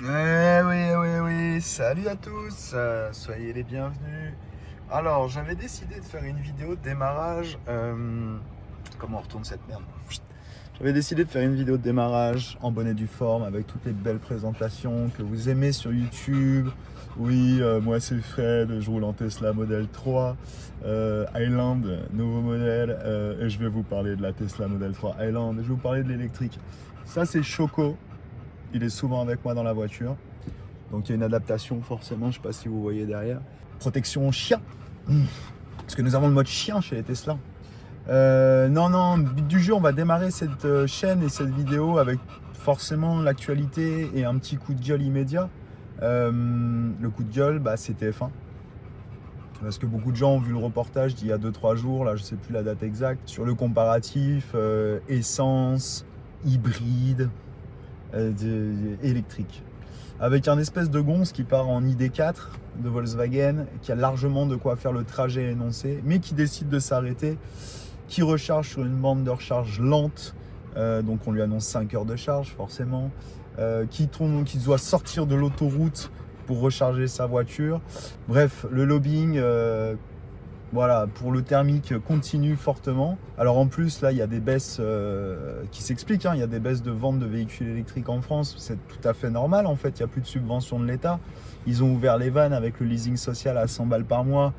Oui, salut à tous, soyez les bienvenus. Alors, j'avais décidé de faire une vidéo de démarrage. Comment on retourne cette merde? J'avais décidé de faire une vidéo de démarrage en bonne et due forme avec toutes les belles présentations que vous aimez sur YouTube. Oui, moi c'est Fred, je roule en Tesla Model 3 Highland, nouveau modèle, et je vais vous parler de la Tesla Model 3 Highland. Je vais vous parler de l'électrique. Ça c'est Choco. Il est souvent avec moi dans la voiture. Donc il y a une adaptation forcément, je ne sais pas si vous voyez derrière. Protection chien. Parce que nous avons le mode chien chez les Tesla. Non, but du jeu, on va démarrer cette chaîne et cette vidéo avec forcément l'actualité et un petit coup de gueule immédiat. Le coup de gueule, c'est TF1. Parce que beaucoup de gens ont vu le reportage d'il y a 2-3 jours, là je ne sais plus la date exacte, sur le comparatif essence, hybride, électrique. Avec un espèce de gonze qui part en ID4 de Volkswagen, qui a largement de quoi faire le trajet énoncé, mais qui décide de s'arrêter, qui recharge sur une bande de recharge lente, donc on lui annonce 5 heures de charge forcément, qui doit sortir de l'autoroute pour recharger sa voiture. Bref, le lobbying voilà, pour le thermique continue fortement. Alors en plus, là, il y a des baisses qui s'expliquent. Il y a des baisses de vente de véhicules électriques en France. C'est tout à fait normal. En fait, il n'y a plus de subvention de l'État. Ils ont ouvert les vannes avec le leasing social à 100 balles par mois.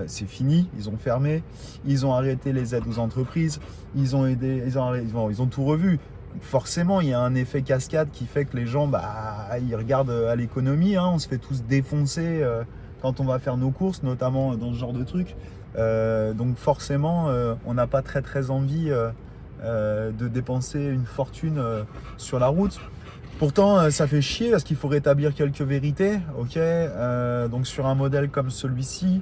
C'est fini. Ils ont fermé. Ils ont arrêté les aides aux entreprises. Ils ont tout revu. Forcément, il y a un effet cascade qui fait que les gens, ils regardent à l'économie. On se fait tous défoncer quand on va faire nos courses, notamment dans ce genre de trucs. Donc forcément, on n'a pas très envie de dépenser une fortune sur la route. Pourtant, ça fait chier parce qu'il faut rétablir quelques vérités. Ok, donc sur un modèle comme celui-ci,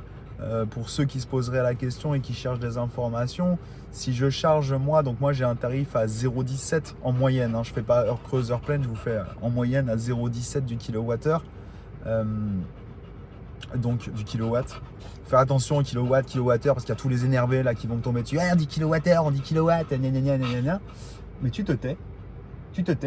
pour ceux qui se poseraient la question et qui cherchent des informations, si je charge moi j'ai un tarif à 0,17 en moyenne. Je ne fais pas heure creuse, heure pleine, je vous fais en moyenne à 0,17 du kilowattheure. Donc du kilowatt. Faire attention au kilowattheure parce qu'il y a tous les énervés là qui vont me tomber dessus. On dit kilowattheure, on dit kilowatt, gna. Mais tu te tais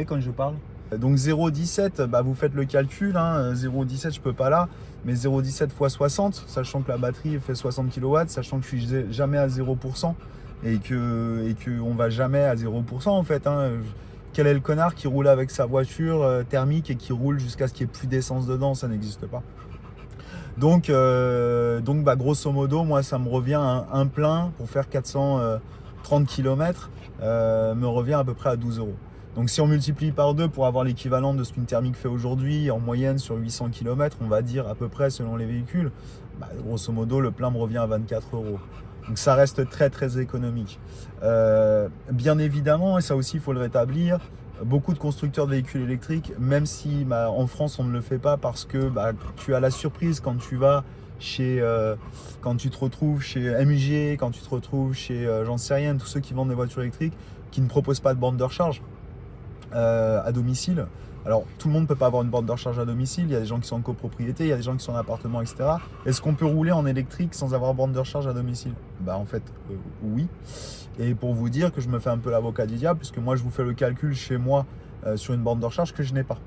quand je parle. Donc 0,17, vous faites le calcul, 0,17 je peux pas là, mais 0,17 x 60, sachant que la batterie fait 60 kW, sachant que je suis jamais à 0% et que on va jamais à 0% en fait. Quel est le connard qui roule avec sa voiture thermique et qui roule jusqu'à ce qu'il n'y ait plus d'essence dedans? Ça n'existe pas. Donc grosso modo, moi ça me revient un plein pour faire 430 km, me revient à peu près à 12 euros. Donc si on multiplie par 2 pour avoir l'équivalent de ce qu'une thermique fait aujourd'hui, en moyenne sur 800 km, on va dire à peu près selon les véhicules, grosso modo le plein me revient à 24 euros. Donc ça reste très économique. Bien évidemment, et ça aussi il faut le rétablir, beaucoup de constructeurs de véhicules électriques, même si en France on ne le fait pas parce que tu as la surprise quand tu vas quand tu te retrouves chez MG, quand tu te retrouves chez j'en sais rien, tous ceux qui vendent des voitures électriques qui ne proposent pas de borne de recharge à domicile. Alors tout le monde ne peut pas avoir une borne de recharge à domicile, il y a des gens qui sont en copropriété, il y a des gens qui sont en appartement, etc. Est-ce qu'on peut rouler en électrique sans avoir borne de recharge à domicile? En fait oui. Et pour vous dire que je me fais un peu l'avocat du diable, puisque moi je vous fais le calcul chez moi sur une borne de recharge que je n'ai pas.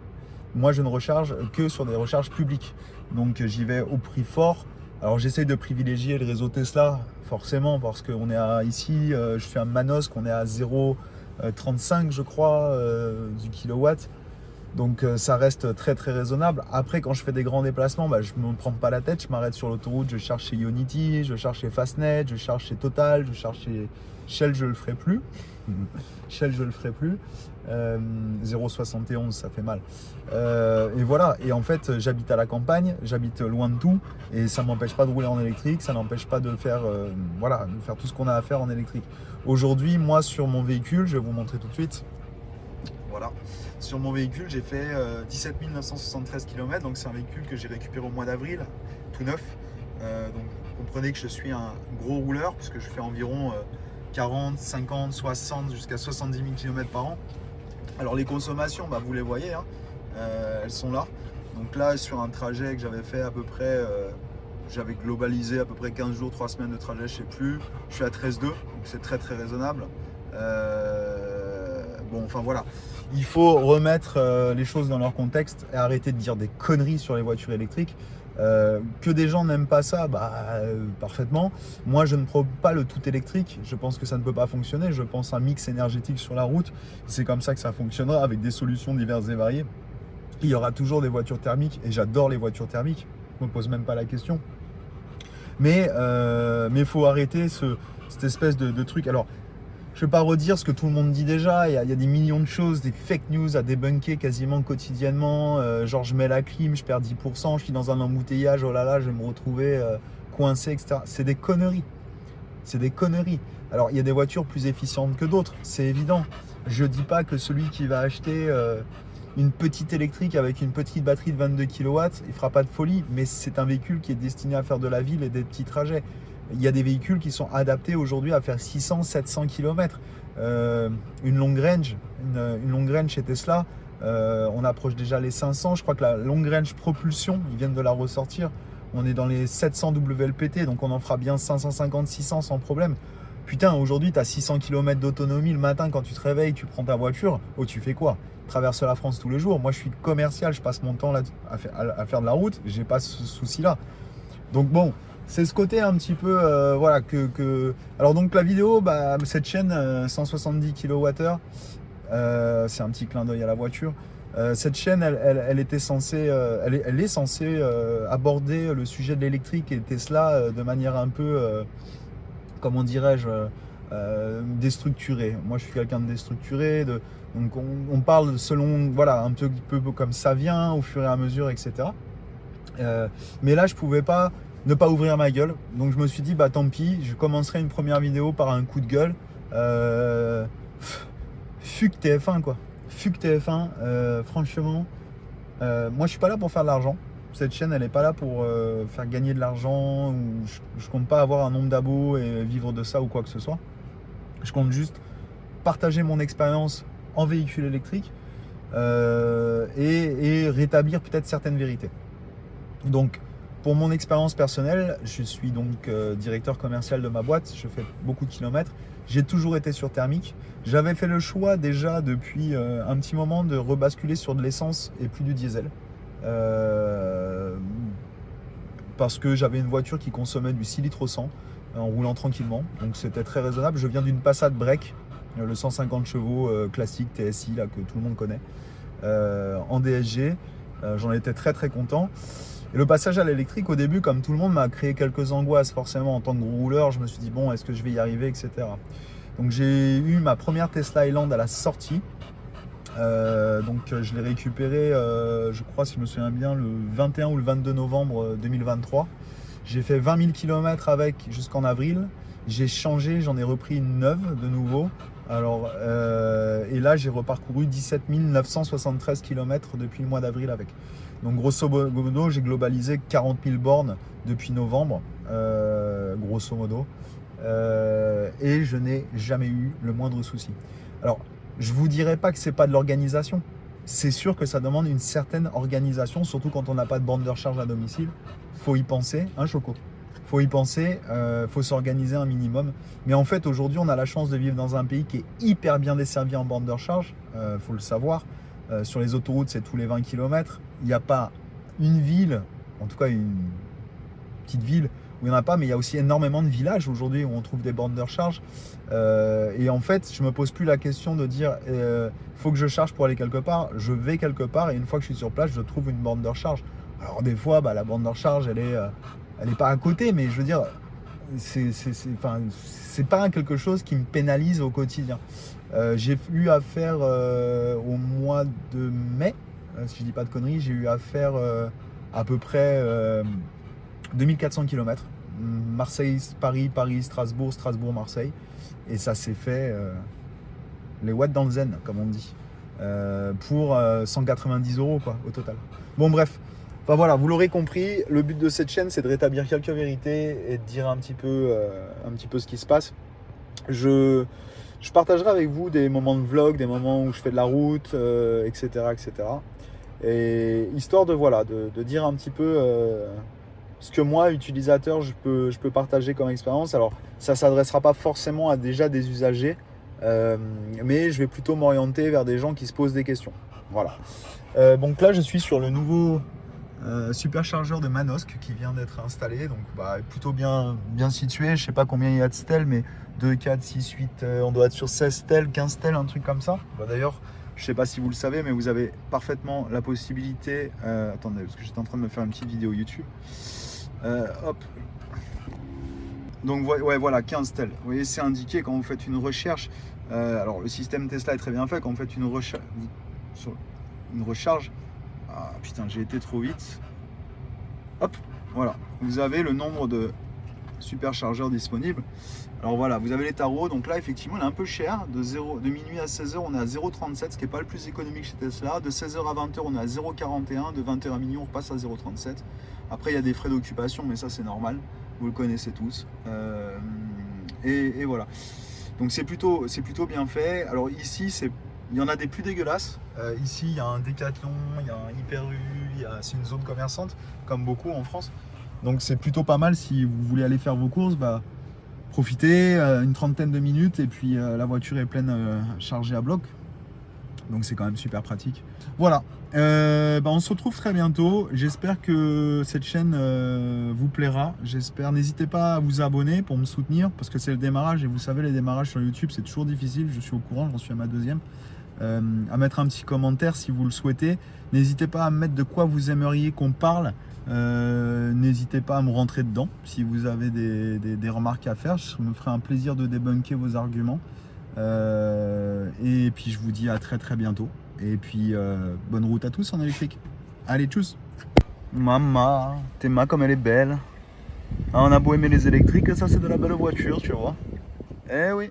Moi je ne recharge que sur des recharges publiques. Donc j'y vais au prix fort. Alors j'essaye de privilégier le réseau Tesla, forcément, parce qu'on est ici, je fais un Manosque, on est à 0,35 je crois du kilowatt. Donc ça reste très raisonnable. Après, quand je fais des grands déplacements, je ne me prends pas la tête, je m'arrête sur l'autoroute, je charge chez Ionity, je charge chez Fastnet, je charge chez Total, je charge chez Shell, je le ferai plus. Shell, je le ferai plus. 0,71, ça fait mal. Et voilà, et en fait, j'habite à la campagne, j'habite loin de tout, et ça ne m'empêche pas de rouler en électrique, ça n'empêche pas de faire, de faire tout ce qu'on a à faire en électrique. Aujourd'hui, moi, sur mon véhicule, je vais vous montrer tout de suite. Voilà. Sur mon véhicule, j'ai fait 17 973 km, donc c'est un véhicule que j'ai récupéré au mois d'avril, tout neuf. Donc comprenez que je suis un gros rouleur, puisque je fais environ 40, 50, 60, jusqu'à 70 000 km par an. Alors les consommations, vous les voyez, elles sont là. Donc là, sur un trajet que j'avais fait à peu près, j'avais globalisé à peu près 15 jours, 3 semaines de trajet, je sais plus. Je suis à 13,2, donc c'est très raisonnable. Bon, enfin voilà. Il faut remettre les choses dans leur contexte et arrêter de dire des conneries sur les voitures électriques. Que des gens n'aiment pas ça, parfaitement. Moi, je ne prône pas le tout électrique. Je pense que ça ne peut pas fonctionner. Je pense un mix énergétique sur la route. C'est comme ça que ça fonctionnera avec des solutions diverses et variées. Il y aura toujours des voitures thermiques et j'adore les voitures thermiques. Je ne me pose même pas la question. Mais il faut arrêter cette espèce de truc. Alors, je ne vais pas redire ce que tout le monde dit déjà. Il y a des millions de choses, des fake news à débunker quasiment quotidiennement. Genre, je mets la clim, je perds 10%, je suis dans un embouteillage, oh là là, je vais me retrouver coincé, etc. C'est des conneries. C'est des conneries. Alors, il y a des voitures plus efficientes que d'autres, c'est évident. Je ne dis pas que celui qui va acheter une petite électrique avec une petite batterie de 22 kW, il ne fera pas de folie, mais c'est un véhicule qui est destiné à faire de la ville et des petits trajets. Il y a des véhicules qui sont adaptés aujourd'hui à faire 600-700 km. Une long range chez Tesla, on approche déjà les 500. Je crois que la long range propulsion, ils viennent de la ressortir. On est dans les 700 WLPT, donc on en fera bien 550-600 sans problème. Putain, aujourd'hui, tu as 600 km d'autonomie le matin quand tu te réveilles, tu prends ta voiture. Oh, tu fais quoi? Traverse la France tous les jours. Moi, je suis commercial, je passe mon temps là à faire de la route. J'ai pas ce souci-là. Donc bon, c'est ce côté un petit peu, voilà, Alors donc la vidéo, cette chaîne 170 kWh, c'est un petit clin d'œil à la voiture. Cette chaîne, elle était censée, elle est censée aborder le sujet de l'électrique et Tesla de manière un peu, comment dirais-je, déstructurée. Moi, je suis quelqu'un de déstructuré. Donc on parle selon, voilà, un peu comme ça vient, au fur et à mesure, etc. Mais là, je pouvais pas ne pas ouvrir ma gueule. Donc je me suis dit, tant pis, je commencerai une première vidéo par un coup de gueule. Fuck TF1, quoi. Fuck TF1, franchement. Moi, je suis pas là pour faire de l'argent. Cette chaîne, elle n'est pas là pour faire gagner de l'argent. Je compte pas avoir un nombre d'abos et vivre de ça ou quoi que ce soit. Je compte juste partager mon expérience en véhicule électrique et rétablir peut-être certaines vérités. Donc, pour mon expérience personnelle, je suis donc directeur commercial de ma boîte, je fais beaucoup de kilomètres, j'ai toujours été sur thermique. J'avais fait le choix déjà depuis un petit moment de rebasculer sur de l'essence et plus du diesel. Parce que j'avais une voiture qui consommait du 6 litres au 100 en roulant tranquillement, donc c'était très raisonnable. Je viens d'une Passat Break, le 150 chevaux classique TSI là, que tout le monde connaît, en DSG. J'en étais très très content. Et le passage à l'électrique au début, comme tout le monde, m'a créé quelques angoisses forcément en tant que gros rouleur. Je me suis dit bon, est-ce que je vais y arriver, etc. Donc j'ai eu ma première Tesla Highland à la sortie. Donc je l'ai récupérée, je crois, si je me souviens bien, le 21 ou le 22 novembre 2023. J'ai fait 20 000 km avec jusqu'en avril. J'ai changé, j'en ai repris une neuve de nouveau. Alors, et là, j'ai reparcouru 17 973 km depuis le mois d'avril avec. Donc, grosso modo, j'ai globalisé 40 000 bornes depuis novembre, grosso modo. Et je n'ai jamais eu le moindre souci. Alors, je ne vous dirai pas que ce n'est pas de l'organisation. C'est sûr que ça demande une certaine organisation, surtout quand on n'a pas de borne de recharge à domicile. Il faut y penser, hein, Choco? Faut y penser, faut s'organiser un minimum. Mais en fait, aujourd'hui, on a la chance de vivre dans un pays qui est hyper bien desservi en borne de recharge. Faut le savoir. Sur les autoroutes, c'est tous les 20 km. Il n'y a pas une ville, en tout cas une petite ville, où il n'y en a pas, mais il y a aussi énormément de villages aujourd'hui où on trouve des bornes de recharge. Et en fait, je ne me pose plus la question de dire faut que je charge pour aller quelque part. Je vais quelque part et une fois que je suis sur place, je trouve une borne de recharge. Alors des fois, la borne de recharge, elle est pas à côté, mais je veux dire, c'est pas quelque chose qui me pénalise au quotidien. J'ai eu à faire au mois de mai, si je dis pas de conneries, j'ai eu à faire à peu près 2400 km. Marseille, Paris, Paris, Strasbourg, Strasbourg, Marseille. Et ça s'est fait les watts dans le zen, comme on dit, pour 190 € quoi, au total. Bon bref. Enfin voilà, vous l'aurez compris, le but de cette chaîne, c'est de rétablir quelques vérités et de dire un petit peu ce qui se passe. Je partagerai avec vous des moments de vlog, des moments où je fais de la route, etc., etc. Et histoire de dire un petit peu ce que moi, utilisateur, je peux partager comme expérience. Alors, ça ne s'adressera pas forcément à déjà des usagers, Mais je vais plutôt m'orienter vers des gens qui se posent des questions. Voilà. Donc là, je suis sur le nouveau superchargeur de Manosque qui vient d'être installé. Donc plutôt bien situé. Je sais pas combien il y a de stèles, mais 2, 4, 6, 8, on doit être sur 16 stèles, 15 stèles, un truc comme ça. D'ailleurs, je sais pas si vous le savez, mais vous avez parfaitement la possibilité... attendez, parce que j'étais en train de me faire une petite vidéo YouTube. Hop. Donc ouais, voilà, 15 stèles. Vous voyez, c'est indiqué quand vous faites une recherche. Alors le système Tesla est très bien fait. Quand vous faites une recharge... Ah putain, j'ai été trop vite. Hop, voilà. Vous avez le nombre de superchargeurs disponibles. Alors voilà, vous avez les tarots. Donc là, effectivement, il est un peu cher. De minuit à 16h, on est à 0,37, ce qui n'est pas le plus économique chez Tesla. De 16h à 20h, on est à 0,41. De 20h à minuit, on repasse à 0,37. Après, il y a des frais d'occupation, mais ça, c'est normal. Vous le connaissez tous. Et voilà. Donc c'est plutôt bien fait. Alors ici, il y en a des plus dégueulasses. Ici, il y a un Décathlon, il y a un Hyper U, c'est une zone commerçante, comme beaucoup en France. Donc c'est plutôt pas mal si vous voulez aller faire vos courses. Profitez, une trentaine de minutes et puis la voiture est pleine, chargée à bloc. Donc c'est quand même super pratique. Voilà, on se retrouve très bientôt. J'espère que cette chaîne vous plaira. N'hésitez pas à vous abonner pour me soutenir parce que c'est le démarrage et vous savez, les démarrages sur YouTube c'est toujours difficile. Je suis au courant, j'en suis à ma deuxième. À mettre un petit commentaire si vous le souhaitez. N'hésitez pas à me mettre de quoi vous aimeriez qu'on parle. N'hésitez pas à me rentrer dedans si vous avez des remarques à faire. Je me ferai un plaisir de débunker vos arguments. Et puis je vous dis à très très bientôt. Et puis bonne route à tous en électrique. Allez, tchuss. Maman, t'es ma comme elle est belle. Ah, on a beau aimer les électriques, ça c'est de la belle voiture, tu vois. Eh oui.